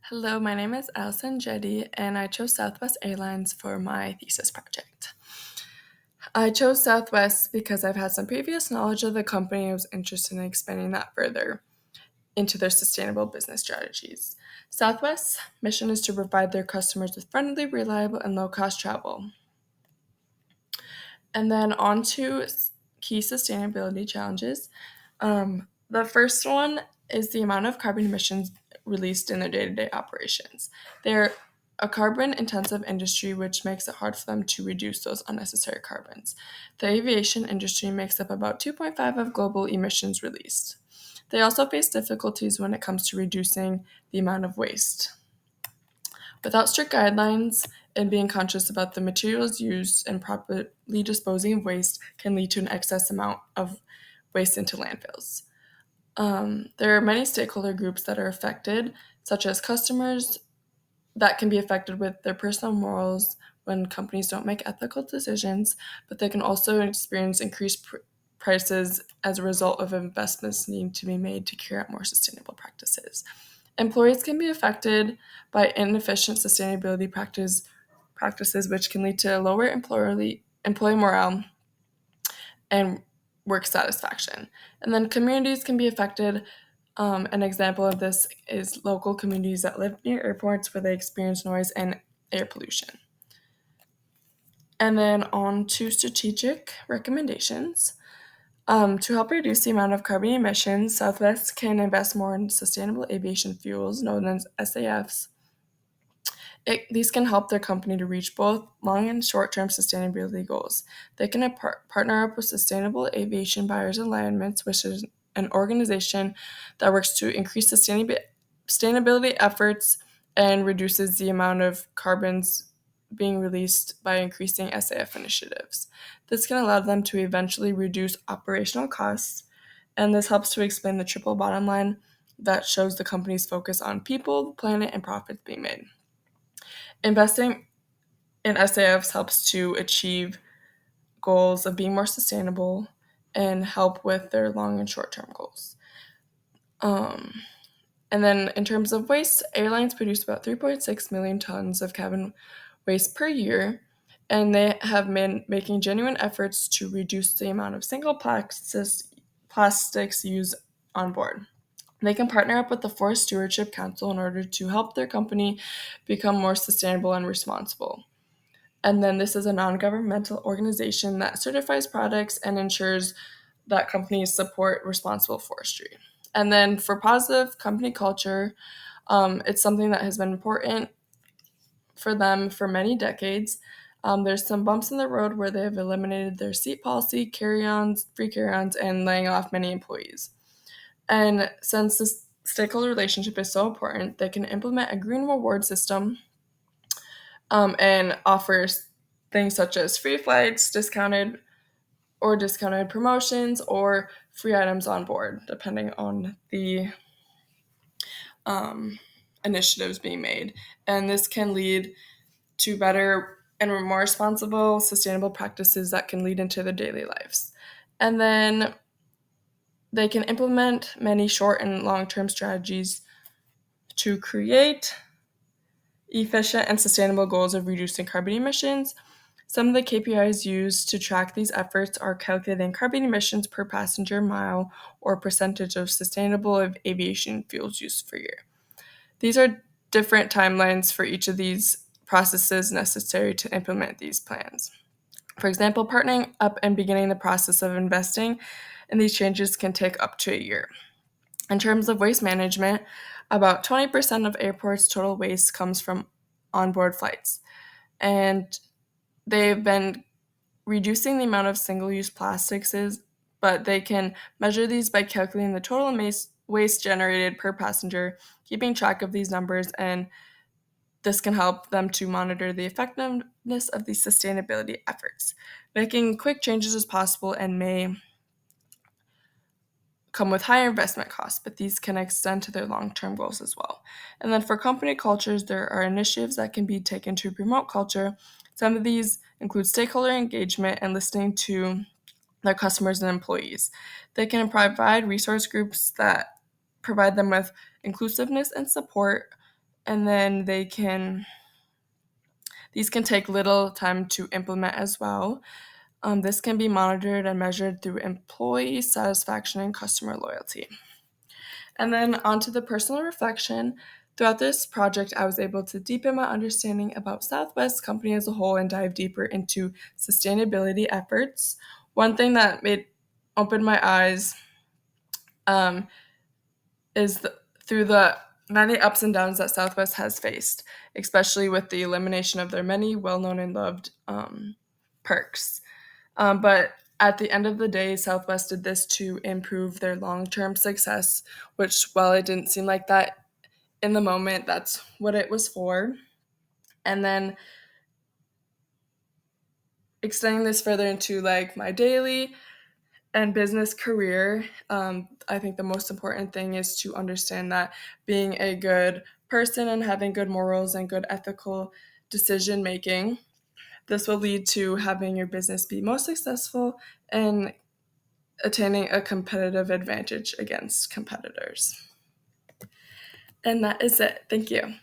Hello, my name is Allison Jette, and I chose Southwest Airlines for my thesis project. I chose Southwest because I've had some previous knowledge of the company and was interested in expanding that further into their sustainable business strategies. Southwest's mission is to provide their customers with friendly, reliable, and low-cost travel. And then on to key sustainability challenges. The first one is the amount of carbon emissions released in their day-to-day operations. They're a carbon-intensive industry, which makes it hard for them to reduce those unnecessary carbons. The aviation industry makes up about 2.5 of global emissions released. They also face difficulties when it comes to reducing the amount of waste. Without strict guidelines and being conscious about the materials used and properly disposing of waste can lead to an excess amount of waste into landfills. There are many stakeholder groups that are affected, such as customers that can be affected with their personal morals when companies don't make ethical decisions, but they can also experience increased prices as a result of investments needing to be made to carry out more sustainable practices. Employees can be affected by inefficient sustainability practices, which can lead to lower employee morale and work satisfaction. And then communities can be affected. An example of this is local communities that live near airports where they experience noise and air pollution. And then on to strategic recommendations. To help reduce the amount of carbon emissions, Southwest can invest more in sustainable aviation fuels, known as SAFs. These can help their company to reach both long and short-term sustainability goals. They can partner up with Sustainable Aviation Buyers Alliance, which is an organization that works to increase sustainability efforts and reduces the amount of carbons being released by increasing SAF initiatives. This can allow them to eventually reduce operational costs, and this helps to explain the triple bottom line that shows the company's focus on people, the planet, and profits being made. Investing in SAFs helps to achieve goals of being more sustainable and help with their long and short term goals. And then in terms of waste, airlines produce about 3.6 million tons of cabin waste per year, and they have been making genuine efforts to reduce the amount of single plastics used on board. They can partner up with the Forest Stewardship Council in order to help their company become more sustainable and responsible. And then this is a non-governmental organization that certifies products and ensures that companies support responsible forestry. And then for positive company culture, it's something that has been important for them for many decades. There's some bumps in the road where they have eliminated their seat policy, free carry-ons, and laying off many employees. And since this stakeholder relationship is so important, they can implement a green reward system and offers things such as free flights, discounted promotions, or free items on board, depending on the initiatives being made. And this can lead to better and more responsible, sustainable practices that can lead into their daily lives. And then they can implement many short and long-term strategies to create efficient and sustainable goals of reducing carbon emissions. Some of the KPIs used to track these efforts are calculating carbon emissions per passenger mile or percentage of sustainable aviation fuels used per year. These are different timelines for each of these processes necessary to implement these plans. For example, partnering up and beginning the process of investing in these changes can take up to a year. In terms of waste management, about 20% of airports' total waste comes from onboard flights, and they've been reducing the amount of single-use plastics, but they can measure these by calculating the total waste generated per passenger, keeping track of these numbers, and this can help them to monitor the effectiveness of these sustainability efforts. Making quick changes is possible and may come with higher investment costs, but these can extend to their long-term goals as well. And then for company cultures, there are initiatives that can be taken to promote culture. Some of these include stakeholder engagement and listening to their customers and employees. They can provide resource groups that provide them with inclusiveness and support, and then these can take little time to implement as well. This can be monitored and measured through employee satisfaction and customer loyalty. And then onto the personal reflection. Throughout this project, I was able to deepen my understanding about Southwest Company as a whole and dive deeper into sustainability efforts. One thing that opened my eyes um, is through the many ups and downs that Southwest has faced, especially with the elimination of their many well-known and loved perks. But at the end of the day, Southwest did this to improve their long-term success, which, while it didn't seem like that in the moment, that's what it was for. And then extending this further into like my daily and business career, I think the most important thing is to understand that being a good person and having good morals and good ethical decision making, this will lead to having your business be most successful and attaining a competitive advantage against competitors. And that is it. Thank you.